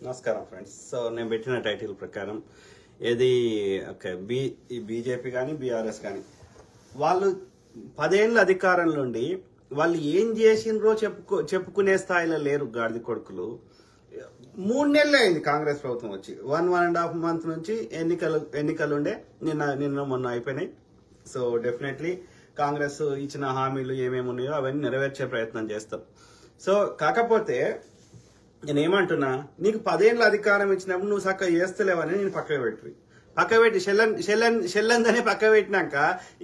నమస్కారం friends. So నేను పెట్టిన టైటిల్ ప్రకారం ఏది ఓకే బీజేపీ కానీ బీఆర్ఎస్ కానీ వాళ్ళు 10 ఏళ్ళ అధికారంలో ఉండి వాళ్ళు ఏం చేసినరో చెప్పుకునే స్థాయిలో లేరు గాడిద కొడుకులు. 3 నెలలు అయింది కాంగ్రెస్ ప్రభుత్వం వచ్చి. 1.5 month నుంచి ఎన్నికలు ఉండే నిన్న మొన్న అయిపోయినాయి. సో డెఫినెట్లీ కాంగ్రెస్ ఇచ్చిన హామీలు ఏమేమి ఉన్నాయో అవన్నీ నెరవేర్చే ప్రయత్నం చేస్తాం. సో కాకపోతే నేనేమంటున్నా, నీకు 10 ఏళ్ళ అధికారం ఇచ్చినప్పుడు నువ్వు చక్కగా చేస్తలేవని నేను పక్క పెట్టి షెల్లందనే పక్క పెట్టినాక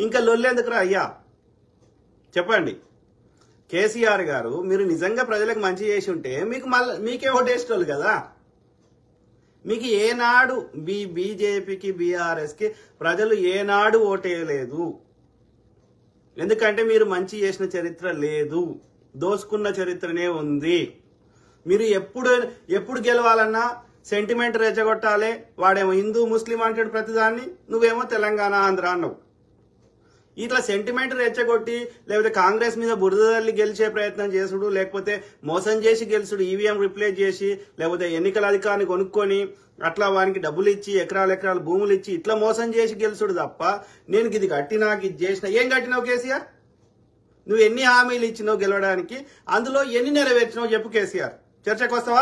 ఇంకా లొల్లెందుకురా అయ్యా చెప్పండి. కేసీఆర్ గారు మీరు నిజంగా ప్రజలకు మంచి చేసి ఉంటే మీకే ఓటేసేటోళ్ళు కదా. మీకు ఏనాడు బీజేపీకి బీఆర్ఎస్ కి ప్రజలు ఏనాడు ఓటేయలేదు. ఎందుకంటే మీరు మంచి చేసిన చరిత్ర లేదు, దోసుకున్న చరిత్రనే ఉంది. మీరు ఎప్పుడు గెలవాలన్నా సెంటిమెంట్ రెచ్చగొట్టాలి. వాడేమో హిందూ ముస్లిం అంటాడు ప్రతిదాన్ని, నువ్వేమో తెలంగాణ ఆంధ్ర అన్నావు. ఇట్లా సెంటిమెంట్ రెచ్చగొట్టి లేకపోతే కాంగ్రెస్ మీద బురదల్లి గెలిచే ప్రయత్నం చేసుడు, లేకపోతే మోసం చేసి గెలుచుడు, ఈవీఎం రిప్లేస్ చేసి, లేకపోతే ఎన్నికల అధికారిని కొనుక్కొని అట్లా వానికి డబ్బులు ఇచ్చి ఎకరాలు భూములు ఇచ్చి ఇట్లా మోసం చేసి గెలుచుడు తప్ప నేను ఇది కట్టినా ఇది చేసినా. ఏం కట్టినావు కేసీఆర్? నువ్వు ఎన్ని హామీలు ఇచ్చినావు గెలవడానికి? అందులో ఎన్ని నెరవేర్చినావు చెప్పు కేసీఆర్. చర్చకు వస్తావా?